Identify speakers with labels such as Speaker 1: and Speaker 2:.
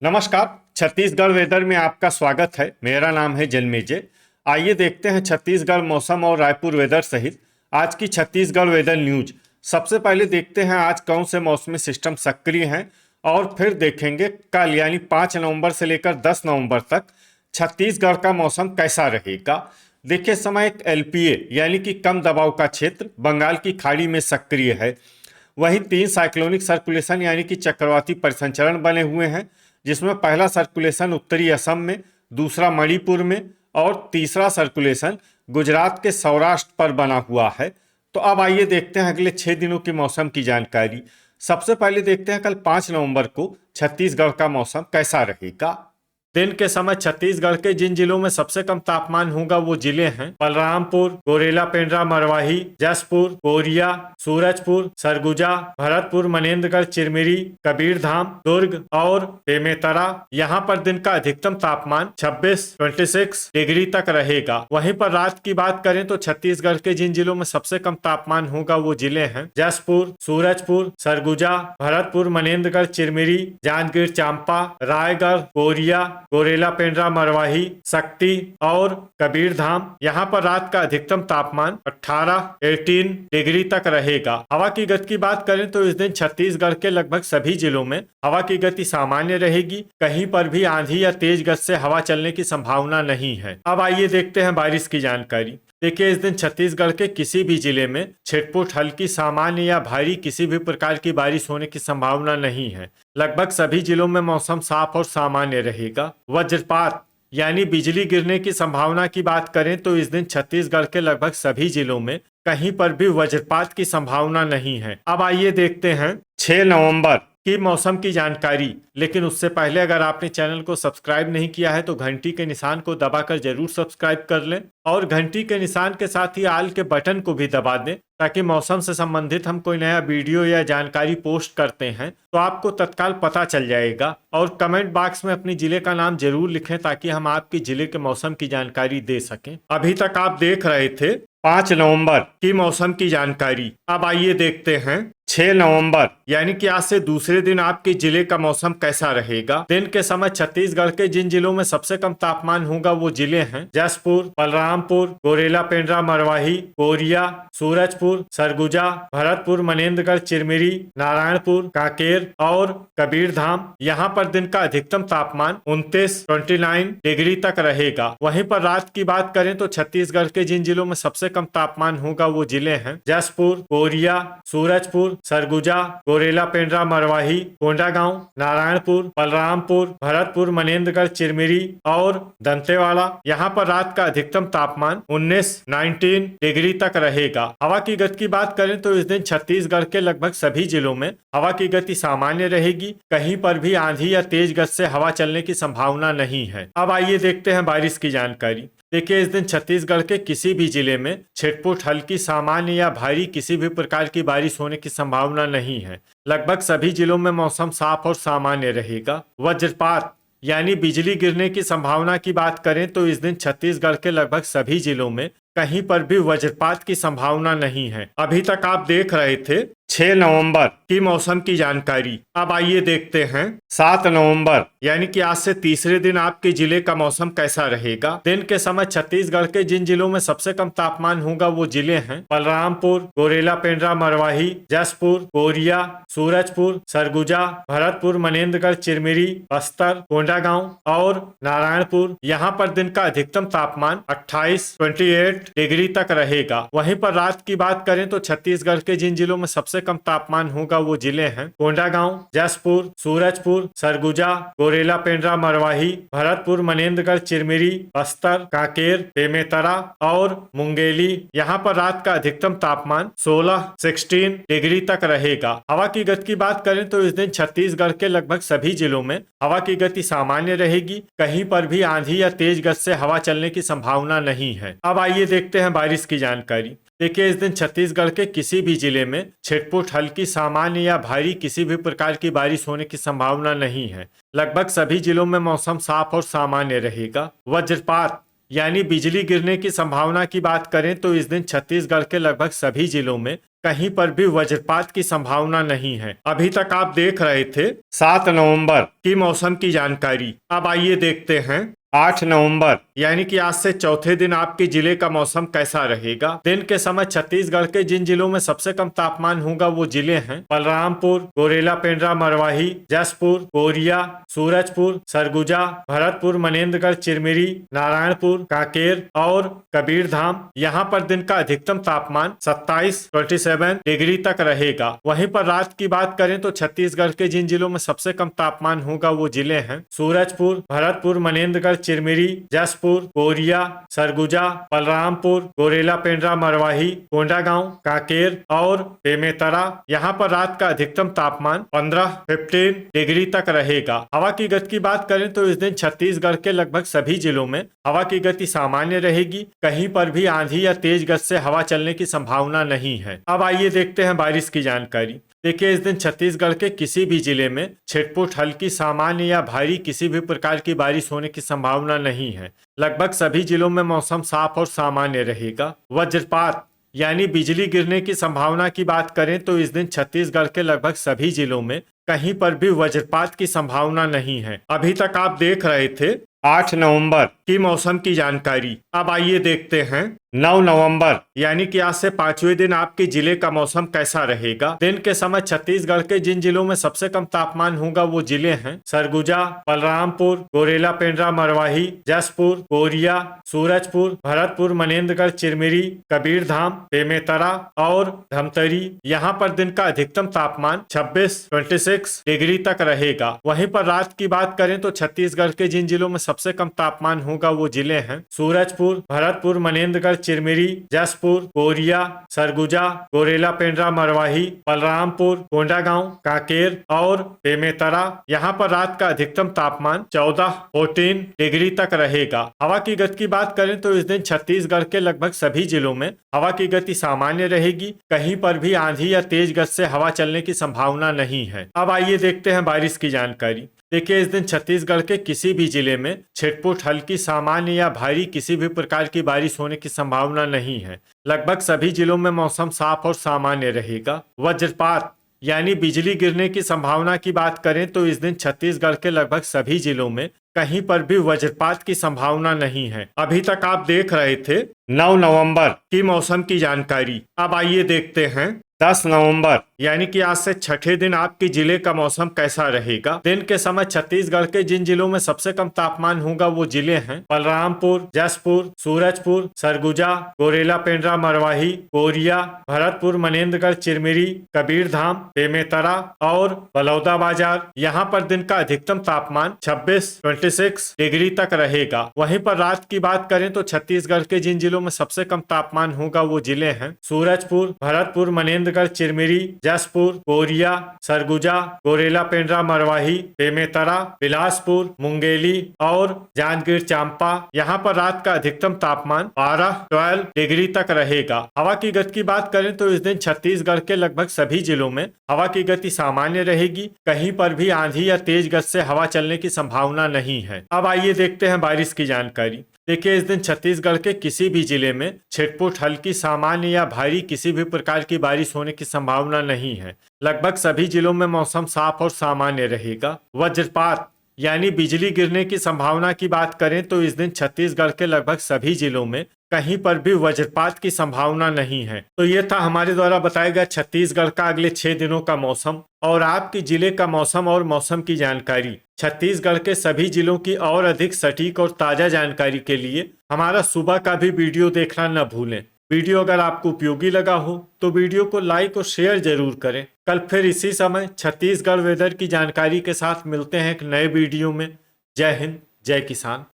Speaker 1: नमस्कार। छत्तीसगढ़ वेदर में आपका स्वागत है। मेरा नाम है जन्मेजय। आइए देखते हैं छत्तीसगढ़ मौसम और रायपुर वेदर सहित आज की छत्तीसगढ़ वेदर न्यूज। सबसे पहले देखते हैं आज कौन से मौसमी सिस्टम सक्रिय हैं और फिर देखेंगे कल यानी 5 नवंबर से लेकर 10 नवंबर तक छत्तीसगढ़ का मौसम कैसा रहेगा। देखिए, समय एक एलपीए यानी कि कम दबाव का क्षेत्र बंगाल की खाड़ी में सक्रिय है। वहीं 3 साइक्लोनिक सर्कुलेशन यानी कि चक्रवाती परिसंचरण बने हुए हैं, जिसमें पहला सर्कुलेशन उत्तरी असम में, दूसरा मणिपुर में और तीसरा सर्कुलेशन गुजरात के सौराष्ट्र पर बना हुआ है। तो अब आइए देखते हैं अगले 6 दिनों की मौसम की जानकारी। सबसे पहले देखते हैं कल 5 नवंबर को छत्तीसगढ़ का मौसम कैसा रहेगा। दिन के समय छत्तीसगढ़ के जिन जिलों में सबसे कम तापमान होगा वो जिले हैं बलरामपुर, गोरेला पेंड्रा मरवाही, जसपुर, कोरिया, सूरजपुर, सरगुजा, भरतपुर, मनेन्द्रगढ़, चिरमिरी, कबीरधाम, दुर्ग और बेमेतरा। यहाँ पर दिन का अधिकतम तापमान 26 डिग्री तक रहेगा। वहीं पर रात की बात करें तो छत्तीसगढ़ के जिन जिलों में सबसे कम तापमान होगा वो जिले हैं जसपुर, सूरजपुर, सरगुजा, भरतपुर, मनेन्द्रगढ़, चिरमिरी, जांजगीर चांपा, रायगढ़, कोरिया, गोरेला पेंड्रा मरवाही, शक्ति और कबीरधाम। यहाँ पर रात का अधिकतम तापमान 18 डिग्री तक रहेगा। हवा की गति की बात करें तो इस दिन छत्तीसगढ़ के लगभग सभी जिलों में हवा की गति सामान्य रहेगी। कहीं पर भी आंधी या तेज गति से हवा चलने की संभावना नहीं है। अब आइए देखते हैं बारिश की जानकारी। देखिए, इस दिन छत्तीसगढ़ के किसी भी जिले में छिटपुट, हल्की, सामान्य या भारी किसी भी प्रकार की बारिश होने की संभावना नहीं है। लगभग सभी जिलों में मौसम साफ और सामान्य रहेगा। वज्रपात यानी बिजली गिरने की संभावना की बात करें तो इस दिन छत्तीसगढ़ के लगभग सभी जिलों में कहीं पर भी वज्रपात की संभावना नहीं है। अब आइए देखते हैं 6 नवंबर की मौसम की जानकारी। लेकिन उससे पहले अगर आपने चैनल को सब्सक्राइब नहीं किया है तो घंटी के निशान को दबाकर जरूर सब्सक्राइब कर लें और घंटी के निशान के साथ ही आल के बटन को भी दबा दें, ताकि मौसम से संबंधित हम कोई नया वीडियो या जानकारी पोस्ट करते हैं तो आपको तत्काल पता चल जाएगा। और कमेंट बॉक्स में अपनी जिले का नाम जरूर लिखें ताकि हम आपके जिले के मौसम की जानकारी दे सकें। अभी तक आप देख रहे थे 5 नवंबर की मौसम की जानकारी। अब आइए देखते हैं 6 नवंबर यानी कि आज से दूसरे दिन आपके जिले का मौसम कैसा रहेगा। दिन के समय छत्तीसगढ़ के जिन जिलों में सबसे कम तापमान होगा वो जिले हैं जसपुर, बलरामपुर, गोरेला पेंड्रा मरवाही, कोरिया, सूरजपुर, सरगुजा, भरतपुर, मनेन्द्रगढ़, चिरमिरी, नारायणपुर, कांकेर और कबीरधाम। यहाँ पर दिन का अधिकतम तापमान 29 डिग्री तक रहेगा। वहीं पर रात की बात करें तो छत्तीसगढ़ के जिन जिलों में सबसे कम तापमान होगा वो जिले हैं जसपुर, कोरिया, सूरजपुर, सरगुजा, गोरेला पेंड्रा मरवाही, कोंडागांव, नारायणपुर, बलरामपुर, भरतपुर, मनेन्द्रगढ़, चिरमिरी और दंतेवाड़ा। यहाँ पर रात का अधिकतम तापमान 19 डिग्री तक रहेगा। हवा की गति की बात करें तो इस दिन छत्तीसगढ़ के लगभग सभी जिलों में हवा की गति सामान्य रहेगी। कहीं पर भी आंधी या तेज गति से हवा चलने की संभावना नहीं है। अब आइए देखते हैं बारिश की जानकारी। देखिए, इस दिन छत्तीसगढ़ के किसी भी जिले में छिटपुट, हल्की, सामान्य या भारी किसी भी प्रकार की बारिश होने की संभावना नहीं है। लगभग सभी जिलों में मौसम साफ और सामान्य रहेगा। वज्रपात यानी बिजली गिरने की संभावना की बात करें तो इस दिन छत्तीसगढ़ के लगभग सभी जिलों में कहीं पर भी वज्रपात की संभावना नहीं है। अभी तक आप देख रहे थे 6 नवंबर की मौसम की जानकारी। अब आइए देखते हैं 7 नवंबर यानी कि आज से तीसरे दिन आपके जिले का मौसम कैसा रहेगा। दिन के समय छत्तीसगढ़ के जिन जिलों में सबसे कम तापमान होगा वो जिले हैं बलरामपुर, गोरेला पेंड्रा मरवाही, जसपुर, कोरिया, सूरजपुर, सरगुजा, भरतपुर, मनेन्द्रगढ़, चिरमिरी, बस्तर, कोंडागांव और नारायणपुर। यहाँ पर दिन का अधिकतम तापमान 28 डिग्री तक रहेगा। वहीं पर रात की बात करें तो छत्तीसगढ़ के जिन जिलों में सबसे कम तापमान होगा वो जिले हैं कोंडागांव, जसपुर, सूरजपुर, सरगुजा, गोरेला पेंड्रा मरवाही, भरतपुर, मनेन्द्रगढ़, चिरमिरी, बस्तर, कांकेर, बेमेतरा और मुंगेली। यहाँ पर रात का अधिकतम तापमान 16 डिग्री तक रहेगा। हवा की गति की बात करें तो इस दिन छत्तीसगढ़ के लगभग सभी जिलों में हवा की गति सामान्य रहेगी। कहीं पर भी आंधी या तेज गति से हवा चलने की संभावना नहीं है। अब आइए देखते हैं बारिश की जानकारी। देखिए, इस दिन छत्तीसगढ़ के किसी भी जिले में छिटपुट, हल्की, सामान्य या भारी किसी भी प्रकार की बारिश होने की संभावना नहीं है। लगभग सभी जिलों में मौसम साफ और सामान्य रहेगा। वज्रपात यानी बिजली गिरने की संभावना की बात करें तो इस दिन छत्तीसगढ़ के लगभग सभी जिलों में कहीं पर भी वज्रपात की संभावना नहीं है। अभी तक आप देख रहे थे 7 नवंबर की मौसम की जानकारी। अब आइए देखते हैं 8 नवंबर यानी कि आज से चौथे दिन आपके जिले का मौसम कैसा रहेगा। दिन के समय छत्तीसगढ़ के जिन जिलों में सबसे कम तापमान होगा वो जिले हैं बलरामपुर, गोरेला, पेंड्रा, मरवाही, जसपुर, कोरिया, सूरजपुर, सरगुजा, भरतपुर, मनेन्द्रगढ़, चिरमिरी, नारायणपुर, कांकेर और कबीरधाम। यहाँ पर दिन का अधिकतम तापमान 27 डिग्री तक रहेगा। वहीं पर रात की बात करें तो छत्तीसगढ़ के जिन जिलों में सबसे कम तापमान होगा वो जिले हैं सूरजपुर, भरतपुर, मनेन्द्रगढ़, चिरमिरी, जसपुर, कोरिया, सरगुजा, बलरामपुर, गोरेला, पेंड्रा, मरवाही, कोंडागांव, कांकेर और बेमेतरा। यहाँ पर रात का अधिकतम तापमान 15 डिग्री तक रहेगा। हवा की गति की बात करें तो इस दिन छत्तीसगढ़ के लगभग सभी जिलों में हवा की गति सामान्य रहेगी। कहीं पर भी आंधी या तेज गति से हवा चलने की संभावना नहीं है। अब आइए देखते हैं बारिश की जानकारी। देखिए, इस दिन छत्तीसगढ़ के किसी भी जिले में छिटपुट, हल्की, सामान्य या भारी किसी भी प्रकार की बारिश होने की संभावना नहीं है। लगभग सभी जिलों में मौसम साफ और सामान्य रहेगा। वज्रपात यानी बिजली गिरने की संभावना की बात करें तो इस दिन छत्तीसगढ़ के लगभग सभी जिलों में कहीं पर भी वज्रपात की संभावना नहीं है। अभी तक आप देख रहे थे 8 नवंबर की मौसम की जानकारी। अब आइए देखते हैं 9 नवंबर यानी कि आज से 5वें दिन आपके जिले का मौसम कैसा रहेगा। दिन के समय छत्तीसगढ़ के जिन जिलों में सबसे कम तापमान होगा वो जिले हैं सरगुजा, बलरामपुर, गोरेला, पेंड्रा, मरवाही, जसपुर, कोरिया, सूरजपुर, भरतपुर, मनेन्द्रगढ़, चिरमिरी, कबीरधाम, बेमेतरा और धमतरी। यहाँ पर दिन का अधिकतम तापमान 26 डिग्री तक रहेगा। वहीं पर रात की बात करें तो छत्तीसगढ़ के जिन जिलों में सबसे कम तापमान होगा वो जिले हैं सूरजपुर, भरतपुर, मनेन्द्रगढ़, चिरमिरी, जसपुर, कोरिया, सरगुजा, गोरेला, पेंड्रा, मरवाही, बलरामपुर, कोंडागांव, कांकेर और बेमेतरा। यहाँ पर रात का अधिकतम तापमान 14 डिग्री तक रहेगा। हवा की गति की बात करें तो इस दिन छत्तीसगढ़ के लगभग सभी जिलों में हवा की गति सामान्य रहेगी। कहीं पर भी आंधी या तेज गति से हवा चलने की संभावना नहीं है। अब आइए देखते हैं बारिश की जानकारी। देखिए, इस दिन छत्तीसगढ़ के किसी भी जिले में छिटपुट, हल्की, सामान्य या भारी किसी भी प्रकार की बारिश होने की संभावना नहीं है। लगभग सभी जिलों में मौसम साफ और सामान्य रहेगा। वज्रपात यानी बिजली गिरने की संभावना की बात करें तो इस दिन छत्तीसगढ़ के लगभग सभी जिलों में कहीं पर भी वज्रपात की संभावना नहीं है। अभी तक आप देख रहे थे 9 नवंबर की मौसम की जानकारी। अब आइए देखते हैं 10 नवंबर यानी कि आज से छठे दिन आपके जिले का मौसम कैसा रहेगा। दिन के समय छत्तीसगढ़ के जिन जिलों में सबसे कम तापमान होगा वो जिले हैं बलरामपुर, जसपुर, सूरजपुर, सरगुजा, गोरेला, पेंड्रा, मरवाही, कोरिया, भरतपुर, मनेन्द्रगढ़, चिरमिरी, कबीरधाम, बेमेतरा और बलौदाबाजार। यहाँ पर दिन का अधिकतम तापमान 26 डिग्री तक रहेगा। वहीं पर रात की बात करें तो छत्तीसगढ़ के जिन जिलों में सबसे कम तापमान होगा वो जिले हैं सूरजपुर, भरतपुर, मनेन्द्रगढ़, चिरमिरी, जसपुर, कोरिया, सरगुजा, गोरेला, पेंड्रा, मरवाही, बेमेतरा, बिलासपुर, मुंगेली और जांजगीर चांपा। यहाँ पर रात का अधिकतम तापमान 12 डिग्री तक रहेगा। हवा की गति की बात करें तो इस दिन छत्तीसगढ़ के लगभग सभी जिलों में हवा की गति सामान्य रहेगी। कहीं पर भी आंधी या तेज गति से हवा चलने की संभावना नहीं है। अब आइए देखते हैं बारिश की जानकारी। देखिए, इस दिन छत्तीसगढ़ के किसी भी जिले में छिटपुट, हल्की, सामान्य या भारी किसी भी प्रकार की बारिश होने की संभावना नहीं है। लगभग सभी जिलों में मौसम साफ और सामान्य रहेगा। वज्रपात यानी बिजली गिरने की संभावना की बात करें तो इस दिन छत्तीसगढ़ के लगभग सभी जिलों में कहीं पर भी वज्रपात की संभावना नहीं है। तो ये था हमारे द्वारा बताया गया छत्तीसगढ़ का अगले 6 दिनों का मौसम और आपके जिले का मौसम और मौसम की जानकारी। छत्तीसगढ़ के सभी जिलों की और अधिक सटीक और ताजा जानकारी के लिए हमारा सुबह का भी वीडियो देखना न भूलें। वीडियो अगर आपको उपयोगी लगा हो तो वीडियो को लाइक और शेयर जरूर करें। कल फिर इसी समय छत्तीसगढ़ वेदर की जानकारी के साथ मिलते हैं एक नए वीडियो में। जय हिंद, जय किसान।